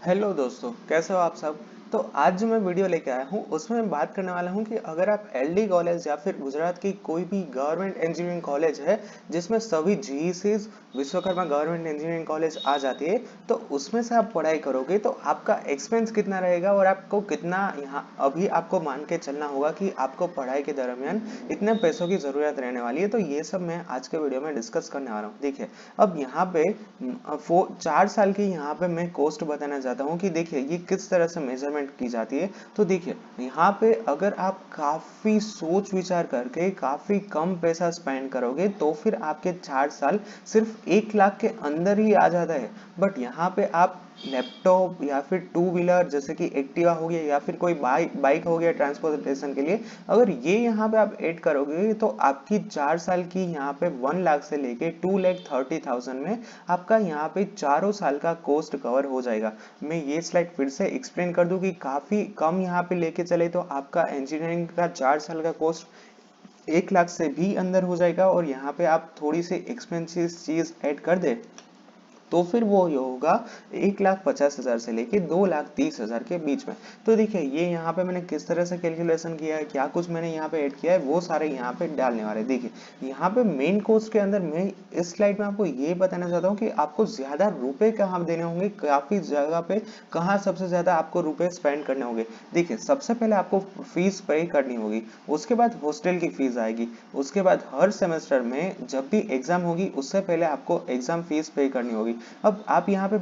Hello दोस्तों, कैसे हो आप सब। तो आज जो मैं वीडियो लेके आया हूँ उसमें मैं बात करने वाला हूँ कि अगर आप एलडी कॉलेज या फिर गुजरात की कोई भी गवर्नमेंट इंजीनियरिंग कॉलेज है जिसमें सभी जीईसीज विश्वकर्मा गवर्नमेंट इंजीनियरिंग कॉलेज आ जाती है, तो उसमें से आप पढ़ाई करोगे तो आपका एक्सपेंस कितना रहेगा और आपको कितना यहाँ अभी आपको मान के चलना होगा कि आपको पढ़ाई के दरमियान इतने पैसों की जरूरत रहने वाली है। तो ये सब मैं आज के वीडियो में डिस्कस करने वाला हूँ। देखिए, अब यहाँ पे 4 साल की यहाँ पे मैं कॉस्ट बताना चाहता हूँ कि देखिए ये किस तरह से मेजरमेंट की जाती है। तो देखिए, यहाँ पे अगर आप काफी सोच विचार करके काफी कम पैसा स्पेंड करोगे तो फिर आपके 4 साल सिर्फ 1 लाख के अंदर ही आ जाता है। बट यहाँ पे आप लैपटॉप या फिर टू व्हीलर जैसे कि एक्टिवा हो गया या फिर कोई बाइक हो गया ट्रांसपोर्टेशन के लिए, अगर ये यहाँ पे आप ऐड करोगे तो आपकी 4 साल की यहाँ पे 1 लाख से लेके 2,30,000 में आपका यहाँ पे चारों साल का कॉस्ट कवर हो जाएगा। मैं ये स्लाइड फिर से एक्सप्लेन कर दूं कि काफी कम यहाँ पे लेके चले तो आपका इंजीनियरिंग का 4 साल का कॉस्ट 1 लाख से भी अंदर हो जाएगा, और यहाँ पे आप थोड़ी सी एक्सपेंसिव चीज ऐड कर दे तो फिर वो ये होगा 1,50,000 से लेके 2,30,000 के बीच में। तो देखिए ये यहाँ पे मैंने किस तरह से कैलकुलेशन किया है, क्या कुछ मैंने यहाँ पे ऐड किया है, वो सारे यहाँ पे डालने वाले। देखिए यहाँ पे मेन कोस्ट के अंदर मैं इस स्लाइड में आपको ये बताना चाहता हूँ कि आपको ज्यादा रुपए कहाँ देने होंगे, काफी जगह पे कहाँ सबसे ज्यादा आपको रुपए स्पेंड करने होंगे। देखिए, सबसे पहले आपको फीस पे करनी होगी, उसके बाद हॉस्टल की फीस आएगी, उसके बाद हर सेमेस्टर में जब भी एग्जाम होगी उससे पहले आपको एग्जाम फीस पे करनी होगी। अब आप यहाँ पे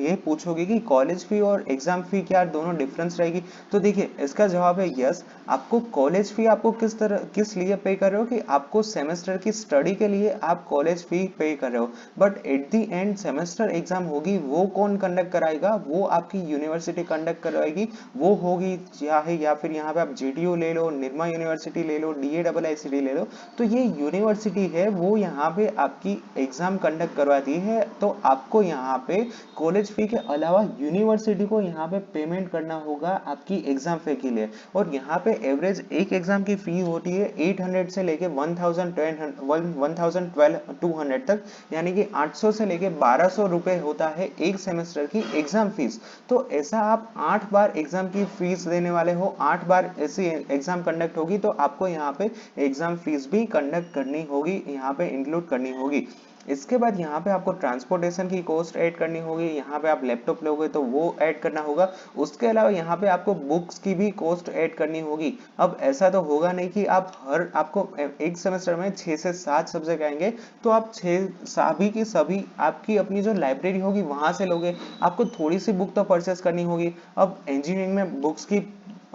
ये पूछोगे कि कॉलेज फी और एग्जाम फी क्या दोनों डिफरेंस रहेगी। तो देखिए इसका जवाब है यस। आपको कॉलेज फी आपको किस लिए पे कर रहे हो कि आपको सेमेस्टर की स्टडी के लिए आप कॉलेज फी पे कर रहे हो, but at the end semester exam होगी वो कौन कंडक्ट कराएगा, वो आपकी यूनिवर्सिटी कंडक्ट करवाएगी। वो होगी चाहे या फिर यहाँ पे आप जेडीयू ले लो, निर्मा यूनिवर्सिटी ले लो, DAIICT ले लो, तो ये यूनिवर्सिटी है वो यहाँ पे आपकी एग्जाम कंडक्ट करवाती है। तो आपको यहाँ पे कॉलेज फी के अलावा यूनिवर्सिटी को यहाँ पे पेमेंट करना होगा आपकी एग्जाम फी के लिए। और यहाँ पे एवरेज एक एग्जाम की फी होती है 800 से लेके 1,200 तक, यानी कि 800 से लेके 1,200 रुपए होता है एक सेमेस्टर की एग्जाम फीस। तो ऐसा आप 8 बार एग्जाम की फीस देने वाले हो, 8 बार ऐसी एग्जाम कंडक्ट होगी तो आपको यहाँ पे एग्जाम फीस भी कंडक्ट करनी होगी, यहाँ पे इंक्लूड करनी होगी। इसके बाद यहाँ पे आपको ट्रांसपोर्टेशन की कॉस्ट ऐड करनी होगी, यहाँ पे आप लैपटॉप लोगे तो वो ऐड करना होगा। उसके अलावा यहाँ पे आपको बुक्स की भी कॉस्ट ऐड करनी होगी। अब ऐसा तो होगा नहीं कि आपको एक सेमेस्टर में 6 से 7 सब्जेक्ट आएंगे तो आप 6 सभी की सभी आपकी अपनी जो लाइब्रेरी होगी वहां से लोगे। आपको थोड़ी सी बुक तो परचेस करनी होगी। अब इंजीनियरिंग में बुक्स की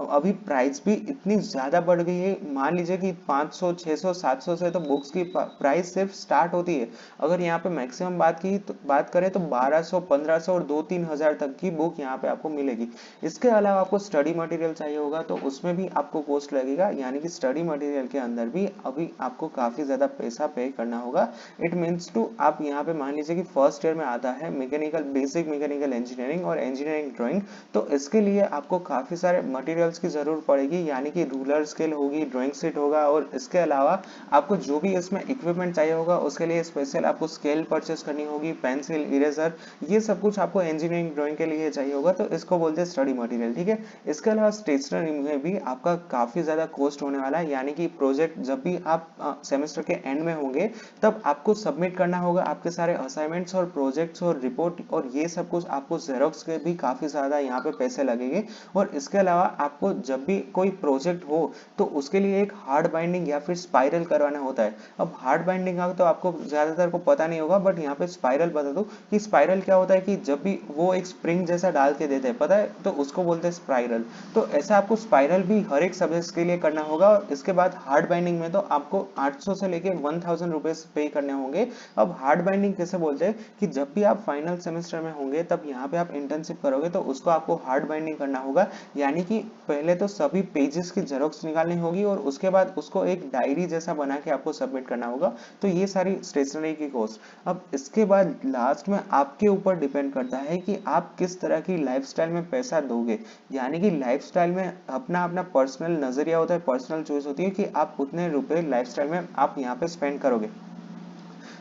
अभी प्राइस भी इतनी ज्यादा बढ़ गई है, मान लीजिए कि 500 600 700 से तो बुक्स की प्राइस सिर्फ स्टार्ट होती है। अगर यहाँ पे मैक्सिमम बात करें तो 1200 1500 और 2-3 हजार तक की बुक यहाँ पे आपको मिलेगी। इसके अलावा आपको स्टडी मटेरियल चाहिए होगा तो उसमें भी आपको कॉस्ट लगेगा, यानी कि स्टडी मटेरियल के अंदर भी अभी आपको काफी ज्यादा पैसा पे करना होगा। इट मीन्स टू आप यहाँ पे मान लीजिए कि फर्स्ट ईयर में आता है मैकेनिकल बेसिक मैकेनिकल इंजीनियरिंग और इंजीनियरिंग ड्राइंग, तो इसके लिए आपको काफी सारे मटेरियल की जरूरत पड़ेगी, यानी कि रूलर स्केल होगी, ड्राइंग शीट होगा, और इसके अलावा आपको जो भी इसमें इक्विपमेंट चाहिए होगा उसके लिए स्पेशल आपको स्केल परचेस करनी होगी, पेंसिल, इरेजर, ये सब कुछ आपको इंजीनियरिंग ड्राइंग के लिए चाहिए होगा। तो इसको बोलते हैं स्टडी मटेरियल, ठीक है। इसके अलावा स्टेशनरी में भी आपका काफी ज्यादा कॉस्ट होने वाला है, यानी कि प्रोजेक्ट जब भी आप सेमेस्टर के एंड में होंगे तब आपको सबमिट करना होगा आपके सारे असाइनमेंट्स और प्रोजेक्ट्स और रिपोर्ट, और ये सब कुछ आपको जेरोक्स के भी काफी ज्यादा यहाँ पे पैसे लगेंगे। और इसके अलावा आपको जब भी कोई प्रोजेक्ट हो तो उसके लिए एक हार्ड बाइंडिंग या फिर स्पाइरल करवाना होता है। अब हार्ड बाइंडिंग का तो आपको ज्यादातर को पता नहीं होगा, बट यहाँ पे स्पाइरल बता दूं कि स्पाइरल क्या होता है कि जब भी वो एक स्प्रिंग जैसा डाल के देते हैं, पता है, तो उसको बोलते हैं स्पाइरल। तो ऐसा आपको स्पाइरल भी हर एक सब्जेक्ट के लिए करना होगा। और इसके बाद हार्ड बाइंडिंग में तो आपको 800 से लेके 1,000 रुपीज पे करने होंगे। अब हार्ड बाइंडिंग कैसे बोलते हैं कि जब भी आप फाइनल सेमेस्टर में होंगे तब यहाँ पे आप इंटर्नशिप करोगे तो उसको आपको हार्ड बाइंडिंग करना होगा, यानी कि पहले तो सभी पेजेस की जेरोक्स निकालनी होगी और उसके बाद उसको एक डायरी जैसा बना के आपको सबमिट करना होगा। तो ये सारी स्टेशनरी की कॉस्ट। अब इसके बाद लास्ट में आपके ऊपर डिपेंड करता है कि आप किस तरह की लाइफस्टाइल में पैसा दोगे, यानी कि लाइफस्टाइल में अपना अपना पर्सनल नजरिया होता है, पर्सनल चॉइस होती है कि आप उतने रुपए लाइफस्टाइल में आप यहाँ पे स्पेंड करोगे।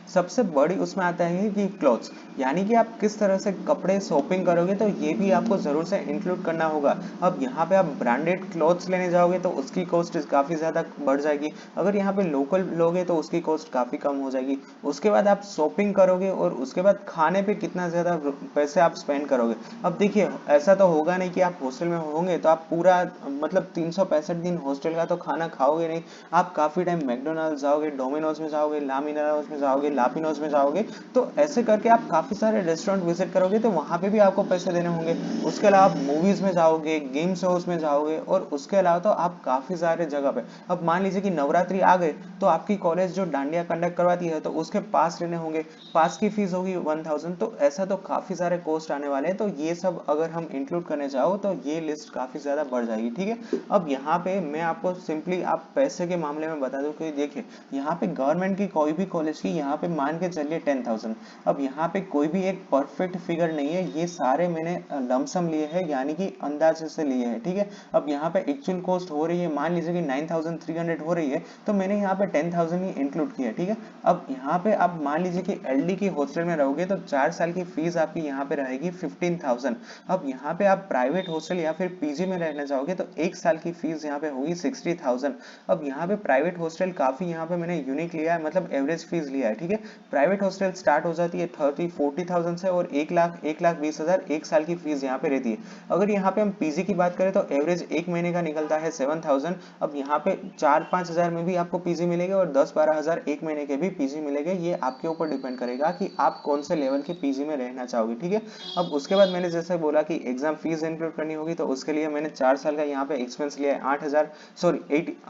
सबसे बड़ी उसमें आता है कि क्लॉथ्स, यानी कि आप किस तरह से कपड़े शॉपिंग करोगे, तो ये भी आपको जरूर से इंक्लूड करना होगा। अब यहाँ पे आप ब्रांडेड क्लॉथ्स लेने जाओगे तो उसकी कॉस्ट काफी ज्यादा बढ़ जाएगी, अगर यहाँ पे लोकल लोगे तो उसकी कॉस्ट काफी कम हो जाएगी। उसके बाद आप शॉपिंग करोगे और उसके बाद खाने पे कितना ज्यादा पैसे आप स्पेंड करोगे। अब देखिए ऐसा तो होगा नहीं कि आप हॉस्टल में होंगे तो आप पूरा मतलब 365 दिन हॉस्टल का तो खाना खाओगे नहीं। आप काफी टाइम मैकडोनल्ड्स जाओगे, डोमिनोज में जाओगे, लामिनोज में जाओगे, लापिनोज में जाओगे, तो ऐसे करके आप काफी सारे रेस्टोरेंट विजिट करोगे तो वहां पे भी आपको पैसे देने होंगे। उसके अलावा आप मूवीज में जाओगे, गेम शोज में जाओगे, और उसके अलावा तो आप काफी सारे जगह पे, अब मान लीजिए कि नवरात्रि आ गए तो आपकी कॉलेज जो डांडिया कंडक्ट करवाती है तो उसके पास लेने होंगे, पास की फीस होगी 1000, तो ऐसा तो काफी सारे कॉस्ट आने वाले हैं। तो ये सब अगर हम इंक्लूड करने जाओ तो ये लिस्ट काफी ज्यादा बढ़ जाएगी, ठीक है। अब यहाँ पे मैं आपको सिंपली आप पैसे के मामले में बता दूं कि देखिए यहाँ पे गवर्नमेंट की कोई भी कॉलेज की यहाँ पे मान के चलिए 10,000। अब यहाँ पे कोई भी एक परफेक्ट फिगर नहीं है, ये सारे मैंने लमसम लिए हैं, यानी कि अंदाजे से लिए हैं, ठीक है। अब यहाँ पे एक्चुअल कॉस्ट हो रही है, मान लीजिए कि 9,300 हो रही है, तो मैंने यहाँ पे 10,000 ही इंक्लूड किया, ठीक है। अब यहाँ पे आप मान लीजिए कि एलडी की हॉस्टल में रहोगे तो 4 साल की फीस आपकी यहाँ पे रहेगी 15,000। अब यहाँ पे आप प्राइवेट हॉस्टल या फिर पीजी में रहना चाहोगे तो एक साल की फीस यहाँ पे होगी 60,000। अब यहाँ पे प्राइवेट हॉस्टल काफी यहाँ पे मैंने यूनिक लिया है, मतलब एवरेज फीस लिया है, ठीक है। प्राइवेट हॉस्टल स्टार्ट हो जाती है 30-40,000 से, और 1,20,000 एक साल की फीस यहाँ पे रहती है। अगर यहाँ पे हम पीजी की बात करें तो एवरेज एक महीने का निकलता है 7,000। अब यहाँ पे 4-5 हजार में भी आपको पीजी मिलेगा और 10-12 हजार एक महीने के भी पीजी मिलेंगे, ये आपके ऊपर डिपेंड करेगा कि आप कौन से लेवल के पीजी में रहना चाहोगे, ठीक है। अब उसके बाद मैंने जैसे बोला कि एग्जाम फीस इंक्लूड करनी होगी, तो उसके लिए मैंने 4 साल का यहाँ पे एक्सपेंस लिया है 8,000, सॉरी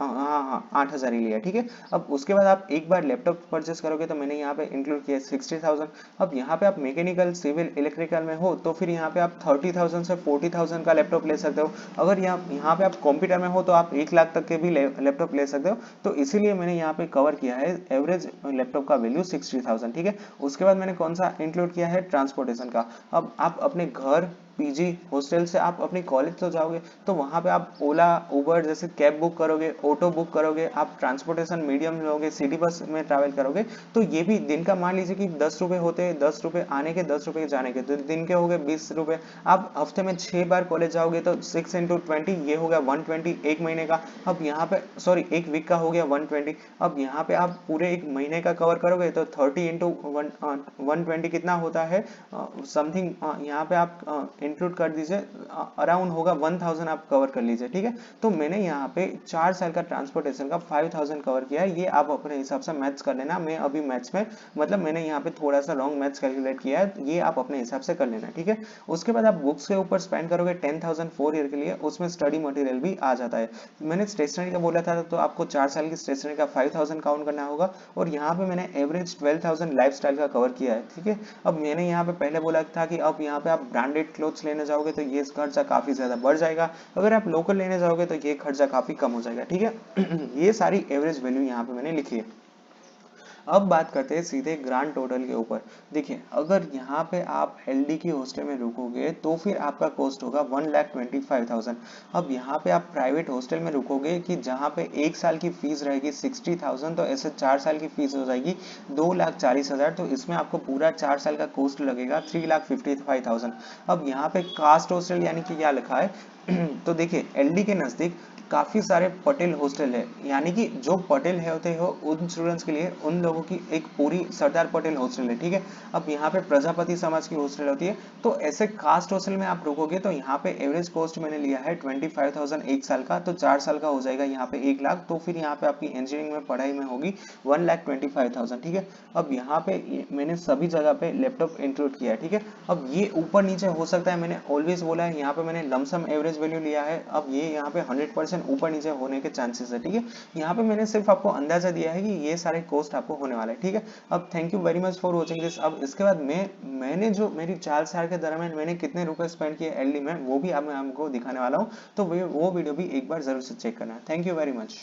8,000 ही लिया है, ठीक है। अब उसके बाद आप एक बार लैपटॉप परचेस करोगे तो मैंने यहाँ पे इंक्लूड किया 60,000। अब यहाँ पे आप मैकेनिकल, सिविल, इलेक्ट्रिकल में हो तो फिर यहाँ पे आप 30,000 से 40,000 का लैपटॉप ले सकते हो। अगर यहाँ पे आप कंप्यूटर में हो तो आप 1 लाख तक के भी लैपटॉप ले सकते हो। तो इसीलिए मैंने यहाँ पे कवर किया है एवरेज लैपटॉप का वैल्यू 60,000, ठीक है। उसके बाद मैंने कौन सा इंक्लूड किया है, ट्रांसपोर्टेशन का। अब आप अपने घर, पीजी, हॉस्टल से आप अपनी कॉलेज तो जाओगे तो वहां पे आप ओला, उबर जैसे कैब बुक करोगे, ऑटो बुक करोगे, आप ट्रांसपोर्टेशन मीडियम लोगे, सिटी बस में ट्रैवल करोगे, तो ये भी दिन का मान लीजिए कि 10 रुपए होते हैं, 10 रुपए आने के, 10 रुपए जाने के, तो दिन के हो गए 20 रुपए। आप हफ्ते में 6 बार कॉलेज जाओगे तो 6 into 20 ये हो गया 120 एक महीने का। अब यहाँ पे सॉरी एक वीक का हो गया 120। अब यहाँ पे आप पूरे एक महीने का कवर करोगे तो 30 into 120 कितना होता है, समथिंग यहाँ पे आप इंक्लूड कर दीजिए, अराउंड होगा 1000 आप कवर कर लीजिए, ठीक है। तो मैंने यहाँ पे 4 साल का ट्रांसपोर्टेशन का 5000 कवर किया है, ये आप अपने हिसाब से मैथ्स कर लेना। मैं अभी मैथ्स में मतलब मैंने यहाँ पे थोड़ा सा रॉन्ग मैथ्स कैलकुलेट किया है, ये आप अपने हिसाब से कर लेना, ठीक है। उसके बाद आप बुक्स के ऊपर स्पेंड करोगे 10,000 4 ईयर के लिए, उसमें स्टडी मटेरियल भी आ जाता है। मैंने स्टेशनरी का बोला था तो आपको 4 साल की स्टेशनरी का 5000 काउंट करना होगा, और यहाँ पे मैंने एवरेज 12,000 लाइफस्टाइल का कवर किया है, ठीक है। अब मैंने यहाँ पे पहले बोला था कि अब यहाँ पे आप ब्रांडेड क्लोथ्स लेने जाओगे तो ये खर्चा काफी ज्यादा बढ़ जाएगा, अगर आप लोकल लेने जाओगे तो ये खर्चा काफी कम हो जाएगा, ठीक है। ये सारी एवरेज वैल्यू यहाँ पे मैंने लिखी है। अब बात करते हैं सीधे ग्रांड टोटल के ऊपर। देखिए अगर यहाँ पे आप एलडी की हॉस्टल में रुकोगे तो फिर आपका कॉस्ट होगा 1,25,000। अब यहाँ पे आप प्राइवेट हॉस्टल में रुकोगे कि जहाँ पे एक साल की फीस रहेगी 60,000, तो ऐसे 4 साल की फीस हो जाएगी 2,40,000। तो इसमें आपको पूरा 4 साल का कॉस्ट लगेगा 3,55,000। अब यहाँ पे कास्ट हॉस्टल यानी कि क्या लिखा है तो देखिए एलडी के नजदीक काफी सारे पटेल हॉस्टल है, यानी कि जो पटेल है होते हो उन स्टूडेंट्स के लिए उन लोगों की एक पूरी सरदार पटेल हॉस्टल है, ठीक है। अब यहाँ पे प्रजापति समाज की हॉस्टल होती है, तो ऐसे कास्ट हॉस्टल में आप रुकोगे तो यहाँ पे एवरेज कॉस्ट मैंने लिया है 25,000 एक साल का, तो 4 साल का हो जाएगा यहाँ पे 1 लाख। तो फिर यहाँ पे आपकी इंजीनियरिंग में पढ़ाई में होगी 1,25,000, ठीक है। अब यहाँ पे मैंने सभी जगह पे लैपटॉप इंक्लूड किया है, ठीक है। अब ये ऊपर नीचे हो सकता है, मैंने ऑलवेज बोला है यहाँ पे मैंने लमसम एवरेज वैल्यू लिया है। अब ये यहाँ पे 100% ऊपर नीचे होने के चांसेस है, ठीक है। यहाँ पे मैंने सिर्फ आपको अंदाजा दिया है कि ये सारे कॉस्ट आपको होने वाले हैं, ठीक है। अब thank you very much for watching this. अब इसके बाद मैंने जो मेरी 4 साल के दरमियान मैंने कितने रुपए स्पेंड किए एलडी में, वो भी मैं आपको दिखाने वाला हूँ, तो वो वीडियो भी एक बार जरूर से चेक करना। Thank you very much.